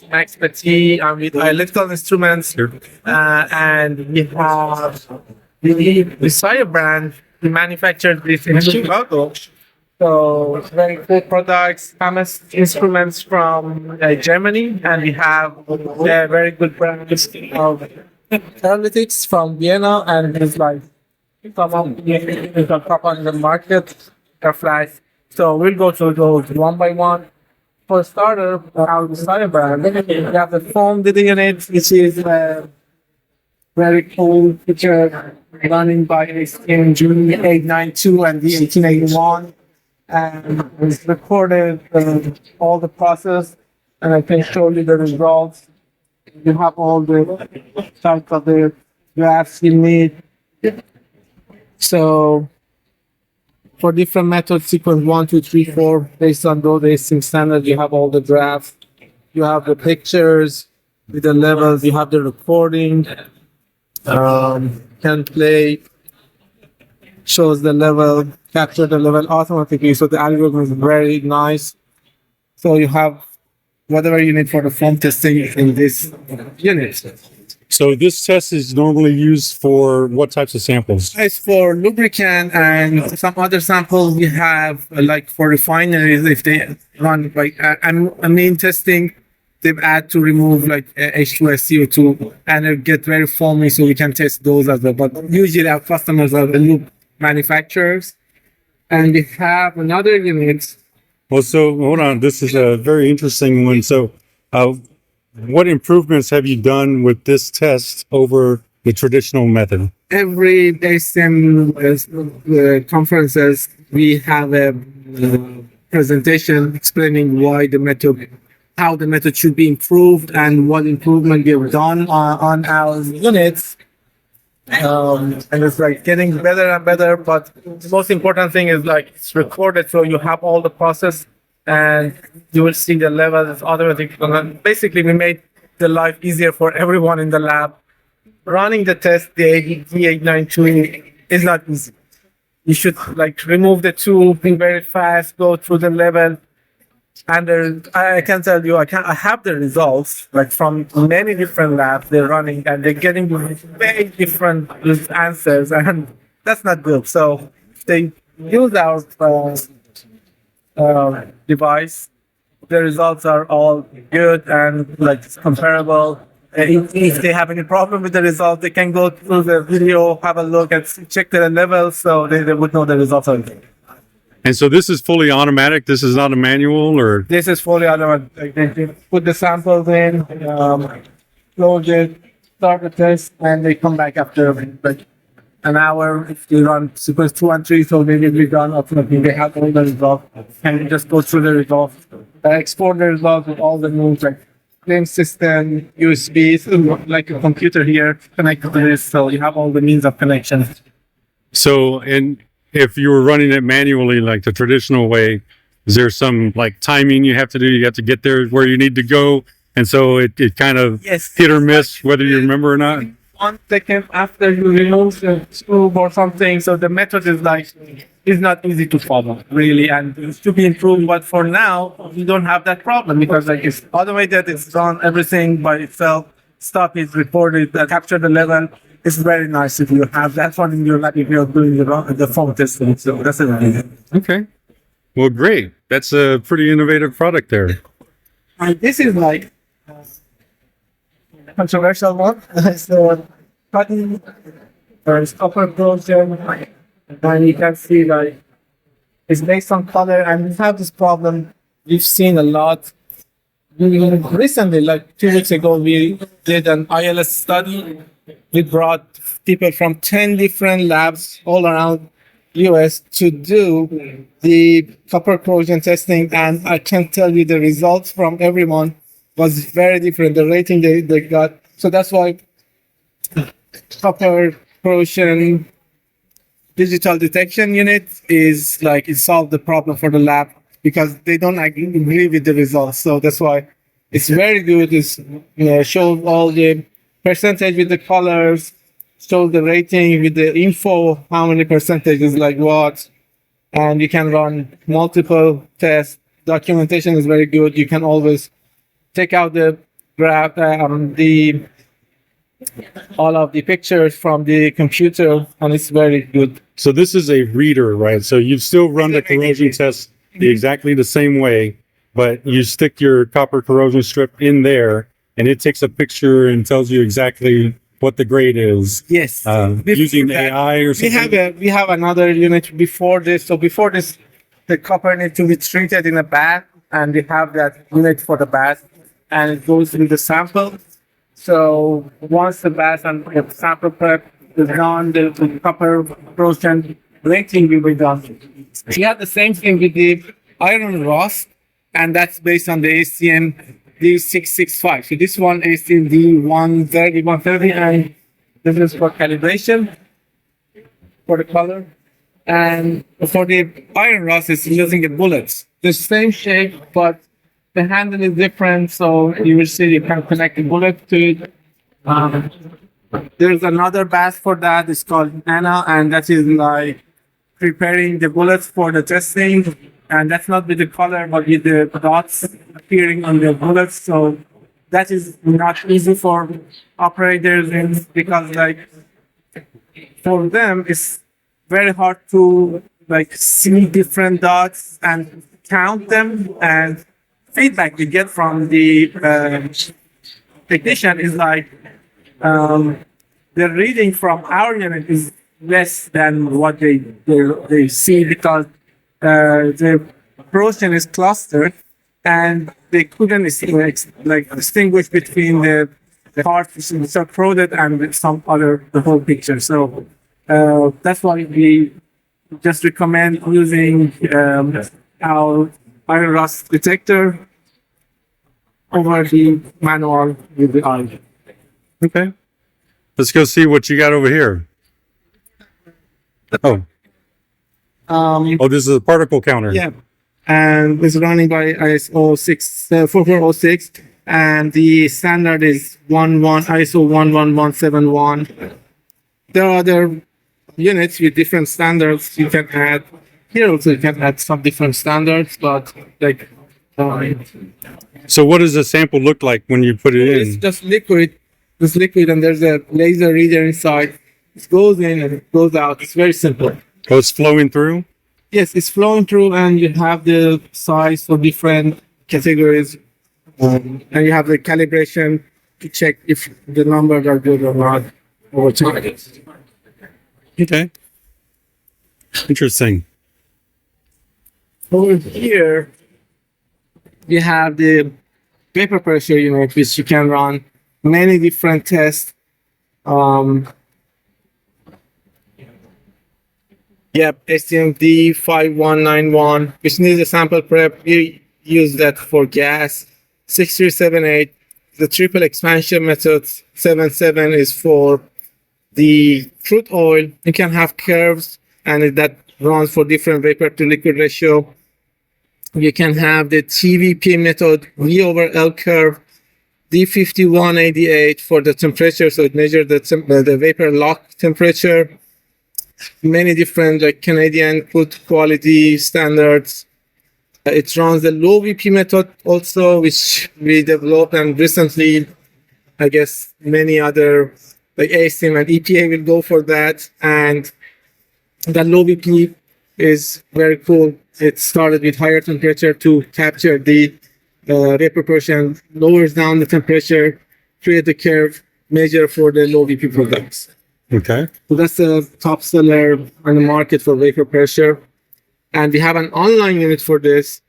Max Batee. I'm with Analytical Instruments, and we have the Sire brand. We manufactured this in Chicago. So it's very good products, famous instruments from Germany, and we have very good brands of analytics from Vienna, and it's like some of the top on the market, are flash. So we'll go through those one by one. For starter, our Sire brand, we have the foam leading unit, which is very cool feature running by a skin June 892 and the 1881. And it's recorded all the process, and I can show you the results. You have all the types of the graphs you need. So for different methods, sequence 1, 2, 3, 4, based on those ASIM standards, you have all the graphs. You have the pictures with the levels. You have the recording. Can play, shows the level, capture the level automatically. So the algorithm is very nice. So you have whatever you need for the foam testing in this unit. So this test is normally used for what types of samples? It's for lubricant and some other samples we have, like for refineries, if they run like amine testing, they've had to remove like H2S, CO2, and it get very foamy, so we can test those as well. But usually our customers are the lube manufacturers. And we have another unit. Well, so hold on. This is a very interesting one. So, what improvements have you done with this test over the traditional method? Every ASIM conferences, we have a presentation explaining why the method, how the method should be improved, and what improvement we have done on our units. And it's like getting better and better, but the most important thing is like it's recorded, so you have all the process and you will see the levels automatic. And basically, we made the life easier for everyone in the lab. Running the test, the D892 is not easy. You should like remove the tube, be very fast, go through the level. And I can tell you, I have the results like from many different labs they're running, and they're getting very different answers, and that's not good. So if they use our device, the results are all good and like comparable. If they have any problem with the result, they can go through the video, have a look, and check the levels, so they would know the results are good. And so this is fully automatic. This is not a manual, or this is fully automatic. Like they put the samples in, close it, start the test, and they come back after like an hour. If they run sequence 2 and 3, so they will be done automatically. They have all the results, and you just go through the results, export the results with all the moves, like claim system, USB, so like a computer here connected to this, so you have all the means of connection. so and if you were running it manually, like the traditional way, is there some like timing you have to do? You have to get there where you need to go, and so it kind of hit or miss whether you remember or not. 1 second after you remove the tube or something, so the method is like is not easy to follow really, and it's to be improved. But for now, we don't have that problem because like it's automated, it's done everything by itself. Stuff is recorded, capture the level. It's very nice if you have that one in your lab if you're doing the foam testing. So that's it. Okay. Well, great. That's a pretty innovative product there. And this is like controversial one. So cutting or copper corrosion, and you can see like it's based on color, and we have this problem we've seen a lot. Recently, like 2 weeks ago, we did an ILS study. We brought people from 10 different labs all around US to do the copper corrosion testing, and I can tell you the results from everyone was very different. The rating they got. So that's why copper corrosion digital detection unit is like it solved the problem for the lab because they don't agree with the results. So that's why it's very good. It's shows all the percentage with the colors, shows the rating with the info, how many percentage is like what, and you can run multiple tests. Documentation is very good. You can always take out the graph, all of the pictures from the computer, and it's very good. So this is a reader, right? So you still run the corrosion test exactly the same way, but you stick your copper corrosion strip in there, and it takes a picture and tells you exactly what the grade is. Yes. Using AI or something. We have another unit before this. So before this, the copper needs to be treated in a bath, and we have that unit for the bath, and it goes in the sample. So once the bath and the sample prep is done, the copper corrosion rating will be done. We have the same thing with the iron rust, and that's based on the ACM D665. So this one is in D130, and this is for calibration for the color. And for the iron rust, it's using the bullets. The same shape, but the handle is different, so you will see you can connect the bullet to it. There's another bath for that. It's called Anna, and that is like preparing the bullets for the testing. And that's not with the color, but with the dots appearing on the bullets. So that is not easy for operators, because like for them, it's very hard to like see different dots and count them. And feedback we get from the technician is like the reading from our unit is less than what they see, because the corrosion is clustered, and they couldn't distinguish between the parts which are corroded and some other the whole picture. So that's why we just recommend using our iron rust detector over the manual with the eye. Okay. Let's go see what you got over here. Oh, this is a particle counter. Yeah, and it's running by ISO 4406, and the standard is ISO 11171. There are other units with different standards you can add. Here also you can add some different standards, but like. So what does the sample look like when you put it It's in? just liquid. It's liquid, and there's a laser reader inside. It goes in and it goes out. It's very simple. Oh, it's flowing through? Yes, it's flowing through, and you have the size for different categories, and you have the calibration to check if the numbers are good or not over time. Okay. Interesting. Over here, you have the vapor pressure unit, which you can run many different tests. STMD 5191, which needs a sample prep. We use that for gas. 6378, the triple expansion method. 77 is for the crude oil. You can have curves, and that runs for different vapor to liquid ratio. You can have the TVP method, V over L curve. D5188 for the temperature, so it measures the vapor lock temperature. Many different like Canadian food quality standards. It runs the low VP method also, which we developed, and recently, I guess many other like ASIM and EPA will go for that. And that low VP is very cool. It started with higher temperature to capture the vapor pressure, lowers down the temperature, create the curve, measure for the low VP products. Okay. So that's the top seller on the market for vapor pressure. And we have an online unit for this.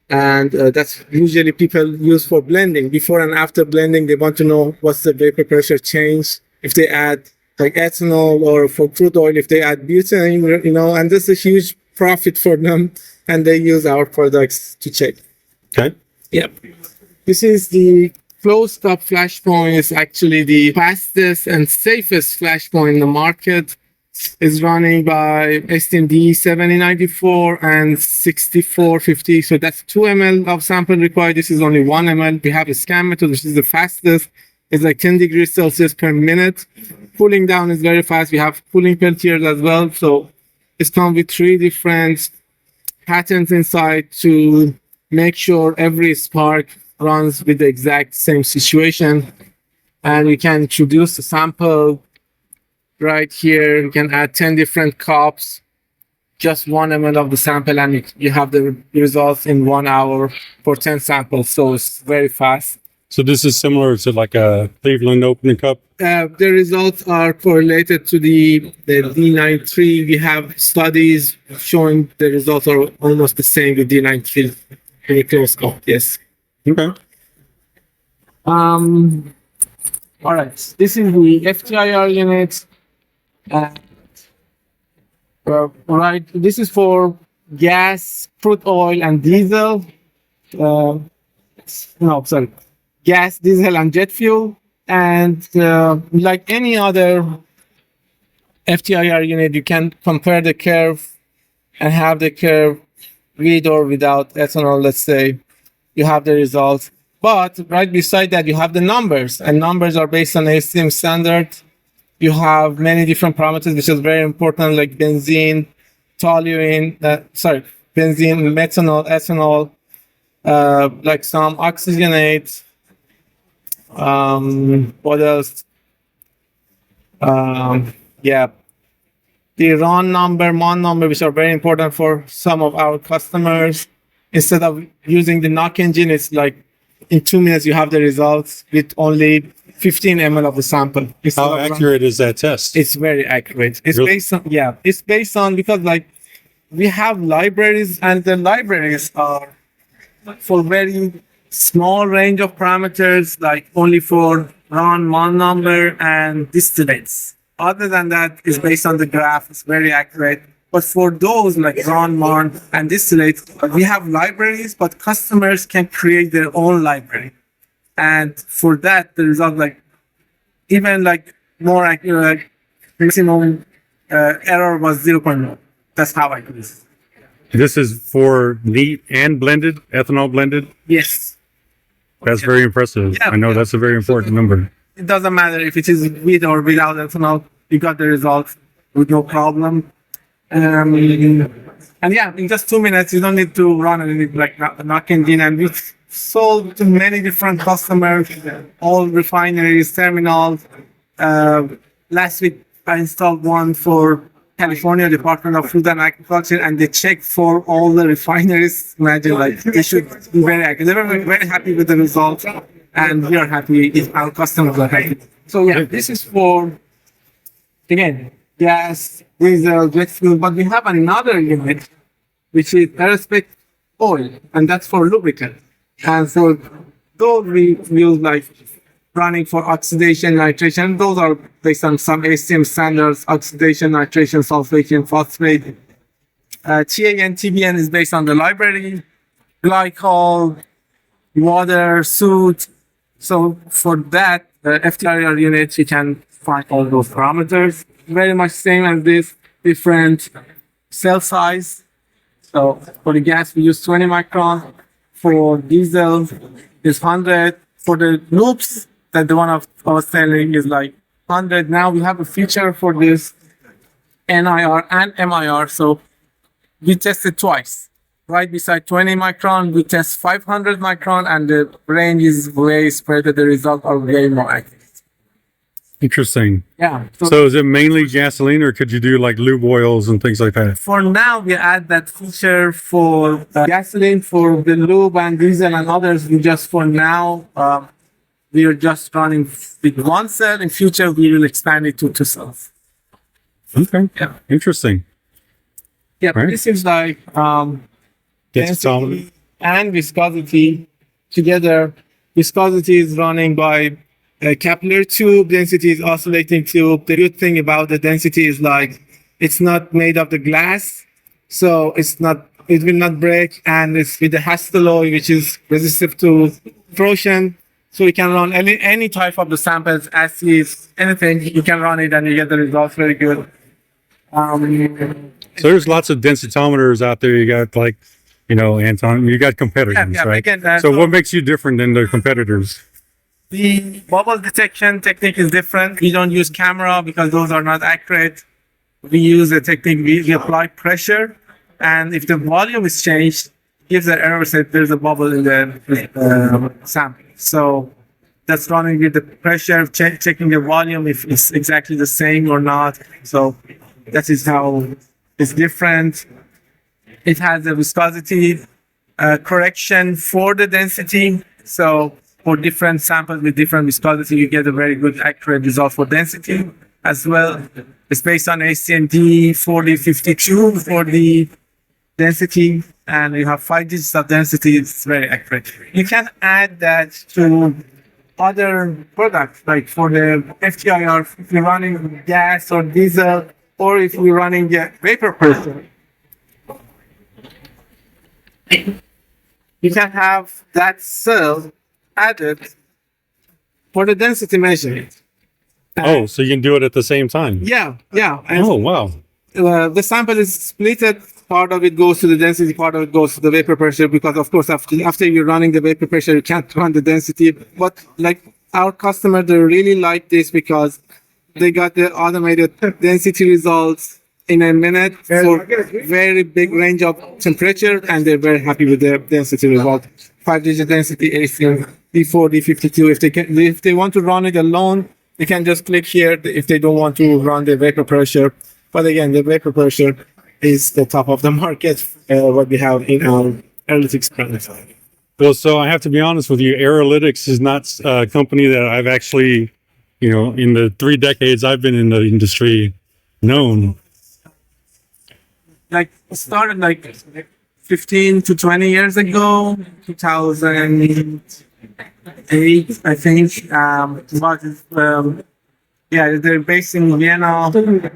And that's usually people use for blending. Before and after blending, they want to know what's the vapor pressure change. If they add like ethanol, or for crude oil, if they add butane, and this is a huge profit for them. And they use our products to check. Okay. Yep. This is the closed cup flashpoint. It's actually the fastest and safest flashpoint in the market. It's running by STMD 7094 and 6450. So that's 2 ml of sample required. This is only 1 ml. We have a scan method, which is the fastest. It's like 10 degrees Celsius per minute. Cooling down is very fast. We have cooling peltiers as well. So it's come with 3 different patents inside to make sure every spark runs with the exact same situation. And you can introduce the sample right here. You can add 10 different cups, just 1 ml of the sample, and you have the results in 1 hour for 10 samples. So it's very fast. So this is similar to like a Cleveland opening cup. The results are correlated to the D93. We have studies showing the results are almost the same with D93 microscope. Yes. Okay. All right. This is the FTIR unit. Right. This is for gas, crude oil, and diesel. No, sorry. Gas, diesel, and jet fuel. And like any other FTIR unit, you can compare the curve and have the curve with or without ethanol, let's say. You have the results. But right beside that, you have the numbers. And numbers are based on ASTM standard. You have many different parameters, which is very important, like benzene, toluene, benzene, methanol, ethanol, like some oxygenate. What else? Yeah, the RON number, MON number, which are very important for some of our customers. Instead of using the knock engine, it's like in 2 minutes you have the results with only 15 ml of the sample. How accurate is that test? It's very accurate. It's Really? based on because like we have libraries, and the libraries are for very small range of parameters, like only for RON, MON number, and distillates. Other than that, it's based on the graph. It's very accurate. But for those like RON, MON, and distillates, we have libraries, but customers can create their own library. And for that, the result like even like more accurate, maximum error was 0.1. That's how I do this. This is for neat and blended, ethanol blended. Yes. That's very impressive. Yeah, I know that's a very important number. It doesn't matter if it is with or without ethanol, you got the results with no problem. And yeah, in just 2 minutes, you don't need to run any like knock engine. And we sold to many different customers, all refineries, terminals. Last week, I installed one for California Department of Food and Agriculture, and they checked for all the refineries. Imagine, like, they should be very accurate. They were very happy with the results, and we are happy if our customers are happy. So yeah, this is for, again, gas, diesel, jet fuel, but we have another unit, which is aerospace oil, and that's for lubricant. And so those we use like running for oxidation, nitration. Those are based on some ASTM standards, oxidation, nitration, sulfation, phosphate. TAN, TBN is based on the library, glycol, water, soot. So for that, the FTIR unit, you can find all those parameters. Very much same as this, different cell size. So for the gas, we use 20 micron. For diesel, is 100. For the loops, that the one I was telling is like 100. Now we have a feature for this NIR and MIR. So we tested twice. Right beside 20 micron, we test 500 micron, and the range is way spread. The results are way more accurate. Interesting. Yeah. So is it mainly gasoline, or could you do like lube oils and things like that? For now, we add that feature for gasoline, for the lube and diesel and others. We just for now, we are just running with one cell. In future, we will expand it to 2 cells. Okay. Yeah. Interesting. Yeah. Right. This is like Density. and viscosity together. Viscosity is running by a capillary tube. Density is oscillating tube. The good thing about the density is like it's not made of the glass, so it will not break, and it's with the Hastelloy, which is resistive to corrosion. So you can run any type of the samples, acids, anything. You can run it, and you get the results very good. So there's lots of densitometers out there. You got like, Anton, you got competitors, right? Again, So what makes you different than the competitors? The bubble detection technique is different. We don't use camera because those are not accurate. We use a technique, we apply pressure, and if the volume is changed, gives an error said there's a bubble in the sample. So that's running with the pressure, checking the volume if it's exactly the same or not. So that is how it's different. It has a viscosity correction for the density. So for different samples with different viscosity, you get a very good accurate result for density as well. It's based on ACND 4052 for the density, and you have 5 digits of density. It's very accurate. You can add that to other products, like for the FTIR, if you're running gas or diesel, or if you're running vapor pressure. You can have that cell added for the density measurement. Oh, so you can do it at the same time. Yeah. And Oh, wow. the sample is splitted. Part of it goes to the density, part of it goes to the vapor pressure, because of course after you're running the vapor pressure, you can't run the density. But like our customer, they really like this because they got the automated density results in a minute for very big range of temperature, and they're very happy with the density result. 5-digit density ACM D4, D52. If they want to run it alone, they can just click here if they don't want to run the vapor pressure. But again, the vapor pressure is the top of the market, what we have in our analytics product. Well, so I have to be honest with you, Analytics is not a company that I've actually, in the 3 decades I've been in the industry, known. Like started like 15 to 20 years ago, 2008, I think. Yeah, they're based in Vienna,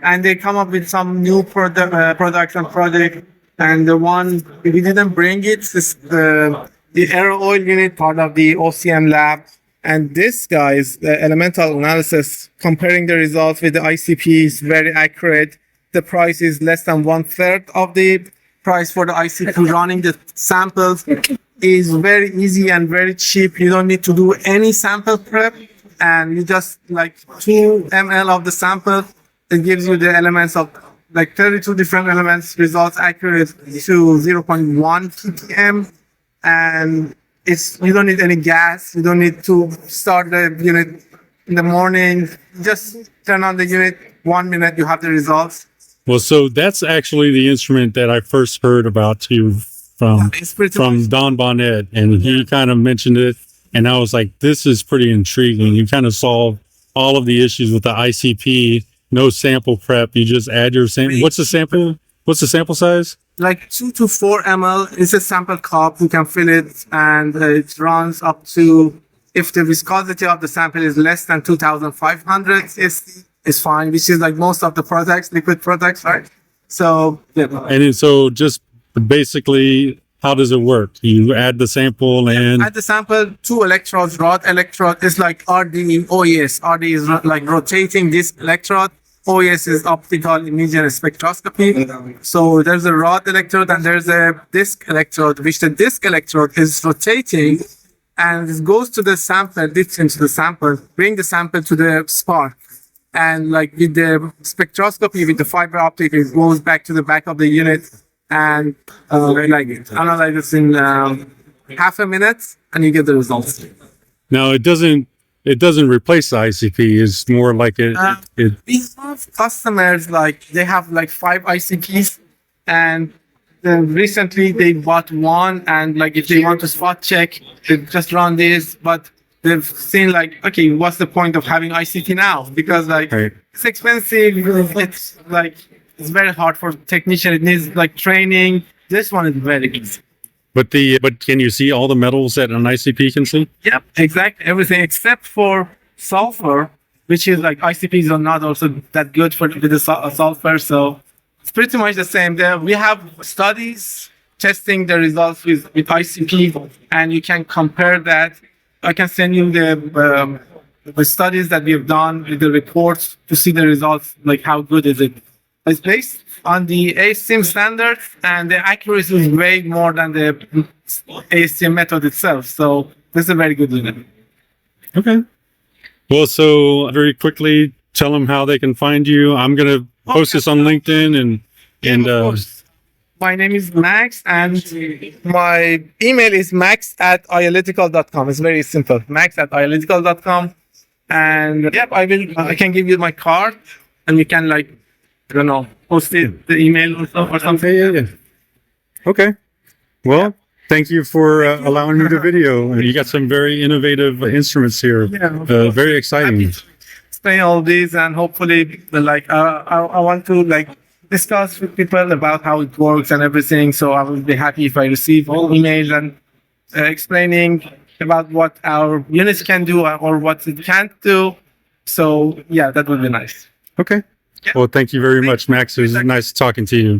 and they come up with some new products and project. And the one we didn't bring it is the air oil unit, part of the OCM lab. And this guys, the elemental analysis, comparing the results with the ICP is very accurate. The price is less than 1/3 of the price for the ICP. Running the samples is very easy and very cheap. You don't need to do any sample prep, and you just like 2 ml of the sample. It gives you the elements of like 32 different elements, results accurate to 0.1 ppm, and you don't need any gas. You don't need to start the unit in the morning. Just turn on the unit, 1 minute, you have the results. Well, so that's actually the instrument that I first heard about too from Don Bonnet, and he kind of mentioned it, and I was like, this is pretty intriguing. You kind of solve all of the issues with the ICP, no sample prep. You just add your sample. What's the sample size? Like 2 to 4 ml is a sample cup. You can fill it, and it runs up to, if the viscosity of the sample is less than 2,500, is fine, which is like most of the products, liquid products, right? So, yeah. And so just basically, how does it work? You add the sample and... Add the sample, 2 electrodes, rod electrode is like RD, OES. RD is like rotating this electrode. OES is optical imaging spectroscopy. So there's a rod electrode and there's a disc electrode, which the disc electrode is rotating, and it goes to the sample, dips into the sample, bring the sample to the spark. And like with the spectroscopy, with the fiber optic, it goes back to the back of the unit and analyze it in half a minute, and you get the results. Now it doesn't replace the ICP. It's more like we have customers like they have like 5 ICPs, and recently they bought one, and like if they want to spot check, they just run this, but they've seen like, okay, what's the point of having ICT now? Because like it's expensive. It's like it's very hard for technician. It needs like training. This one is very easy. But can you see all the metals that an ICP can see? Yep, exactly. Everything except for sulfur, which is like ICPs are not also that good for with the sulfur. So it's pretty much the same. We have studies testing the results with ICP, and you can compare that. I can send you the studies that we have done with the reports to see the results, like how good is it. It's based on the ASTM standard, and the accuracy is way more than the ASTM method itself. So this is a very good unit. Okay. Well, so very quickly, tell them how they can find you. I'm going to post this on LinkedIn and My name is Max, and my email is max@ayalytical.com. It's very simple. Max@ayalytical.com. And yep, I can give you my card, and you can like, I don't know, post it, the email or something. Yeah. Okay. Well, thank you for allowing me to video. You got some very innovative instruments here. Yeah. Very exciting. Explain all these, and hopefully, like, I want to like discuss with people about how it works and everything. So I will be happy if I receive all emails and explaining about what our units can do or what it can't do. So yeah, that would be nice. Okay. Well, thank you very much, Max. It was nice talking to you.